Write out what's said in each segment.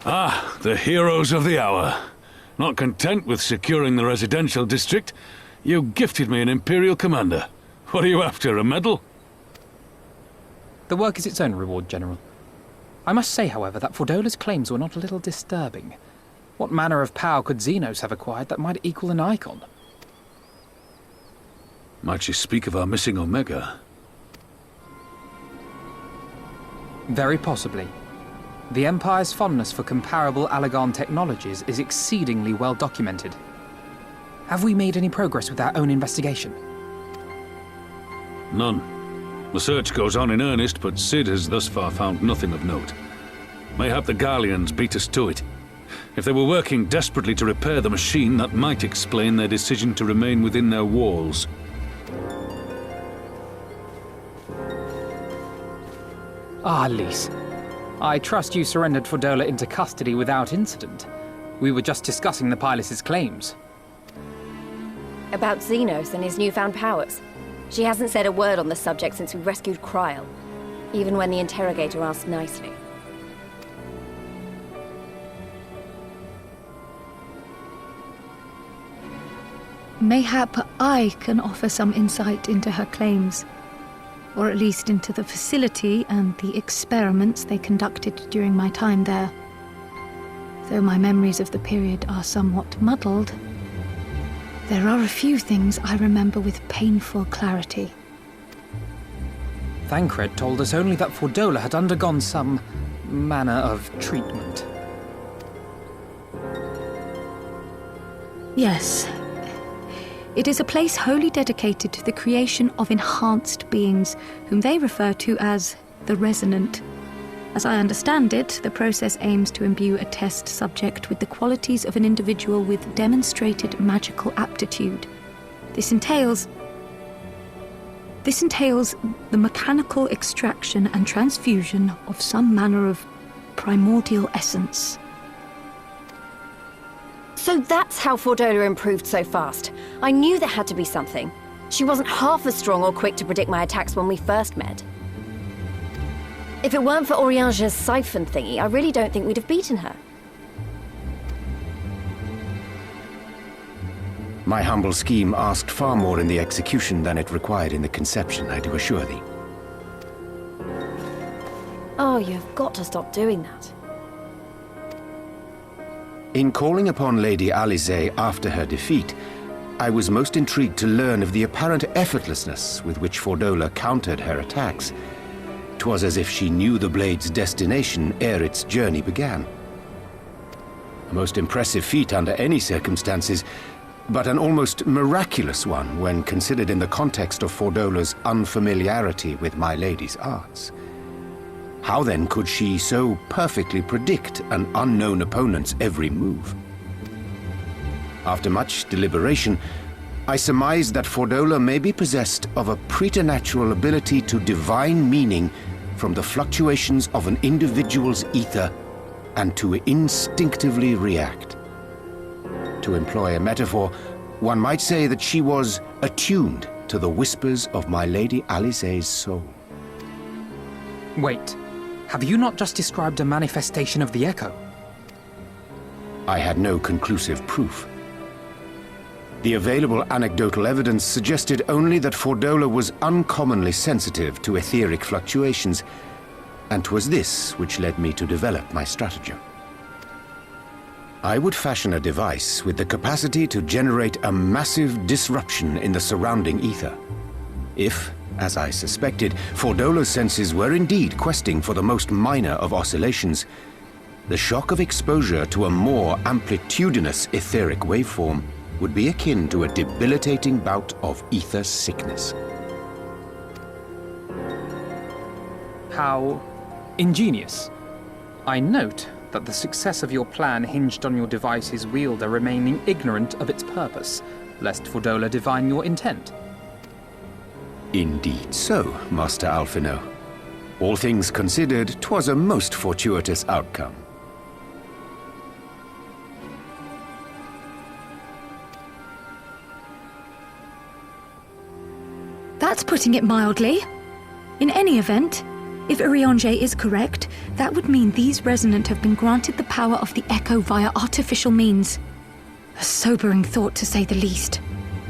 Ah, the heroes of the hour. Not content with securing the residential district, you gifted me an Imperial commander. What are you after, a medal? The work is its own reward, General. I must say, however, that Fordola's claims were not a little disturbing. What manner of power could Xenos have acquired that might equal an Icon? Might she speak of our missing Omega? Very possibly. The Empire's fondness for comparable Allagan technologies is exceedingly well documented. Have we made any progress with our own investigation? None. The search goes on in earnest, but Cid has thus far found nothing of note. Mayhap the Garleans beat us to it. If they were working desperately to repair the machine, that might explain their decision to remain within their walls. Ah, Lys. I trust you surrendered Fordola into custody without incident. We were just discussing the pilot's claims. About Xenos and his newfound powers. She hasn't said a word on the subject since we rescued Kryl, even when the interrogator asked nicely. Mayhap I can offer some insight into her claims, or at least into the facility and the experiments they conducted during my time there. Though my memories of the period are somewhat muddled, there are a few things I remember with painful clarity. Thancred told us only that Fordola had undergone some manner of treatment. Yes. It is a place wholly dedicated to the creation of enhanced beings, whom they refer to as the Resonant. As I understand it, the process aims to imbue a test subject with the qualities of an individual with demonstrated magical aptitude. This entails the mechanical extraction and transfusion of some manner of primordial essence. So that's how Fordola improved so fast. I knew there had to be something. She wasn't half as strong or quick to predict my attacks when we first met. If it weren't for Oriange's siphon thingy, I really don't think we'd have beaten her. My humble scheme asked far more in the execution than it required in the conception, I do assure thee. Oh, you've got to stop doing that. In calling upon Lady Alisaie after her defeat, I was most intrigued to learn of the apparent effortlessness with which Fordola countered her attacks. 'Twas as if she knew the blade's destination ere its journey began. A most impressive feat under any circumstances, but an almost miraculous one when considered in the context of Fordola's unfamiliarity with my lady's arts. How then could she so perfectly predict an unknown opponent's every move? After much deliberation, I surmised that Fordola may be possessed of a preternatural ability to divine meaning from the fluctuations of an individual's ether and to instinctively react. To employ a metaphor, one might say that she was attuned to the whispers of my Lady Alisaie's soul. Wait, have you not just described a manifestation of the Echo? I had no conclusive proof. The available anecdotal evidence suggested only that Fordola was uncommonly sensitive to etheric fluctuations, and 'twas this which led me to develop my stratagem. I would fashion a device with the capacity to generate a massive disruption in the surrounding ether. If, as I suspected, Fordola's senses were indeed questing for the most minor of oscillations, the shock of exposure to a more amplitudinous etheric waveform would be akin to a debilitating bout of ether sickness. How ingenious. I note that the success of your plan hinged on your device's wielder remaining ignorant of its purpose, lest Fordola divine your intent. Indeed so, Master Alphino. All things considered, 'twas a most fortuitous outcome. That's putting it mildly. In any event, If Urianger is correct, that would mean these Resonant have been granted the power of the Echo via artificial means. A sobering thought, to say the least,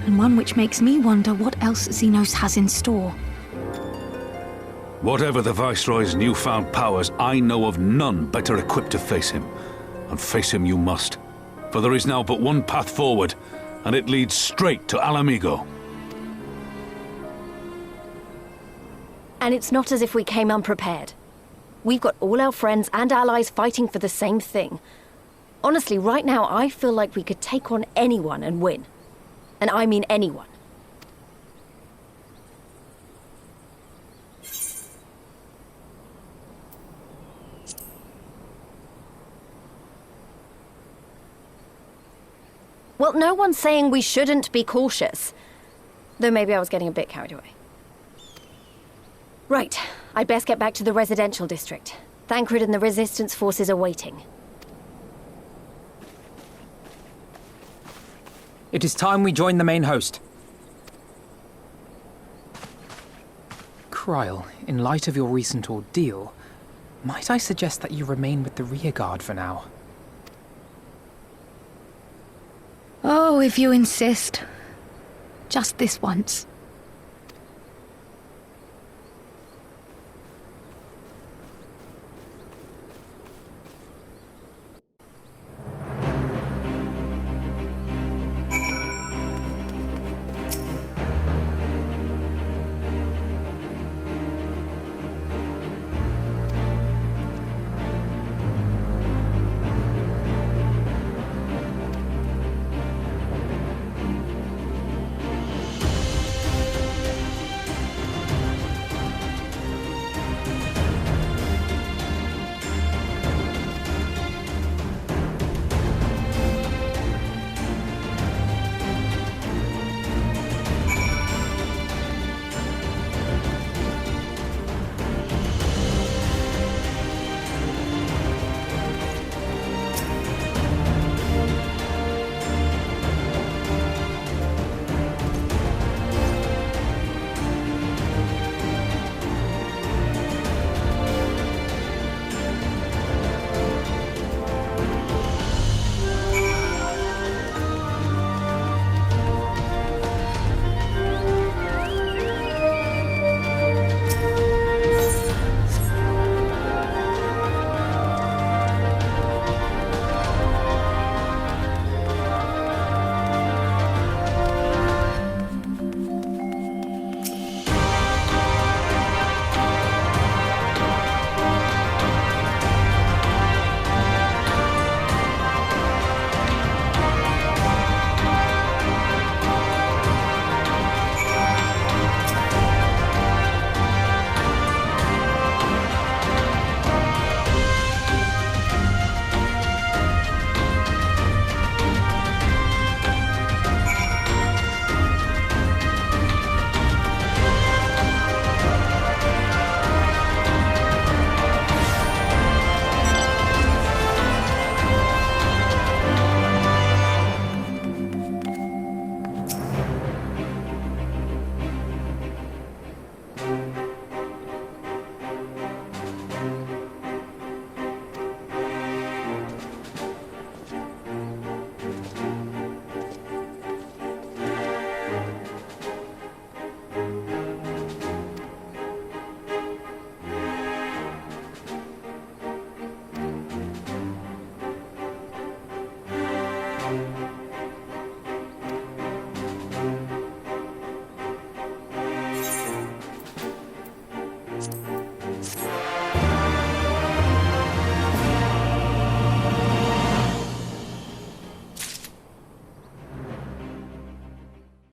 and one which makes me wonder what else Xenos has in store. Whatever the Viceroy's newfound powers, I know of none better equipped to face him. And face him you must. For there is now but one path forward, and it leads straight to Alamigo. And it's not as if we came unprepared. We've got all our friends and allies fighting for the same thing. Honestly, right now I feel like we could take on anyone and win. And I mean anyone. Well, no one's saying we shouldn't be cautious. Though maybe I was getting a bit carried away. Right, I'd best get back to the residential district. Thancred and the Resistance forces are waiting. It is time we join the main host. Kryl, in light of your recent ordeal, might I suggest that you remain with the rearguard for now? Oh, if you insist. Just this once.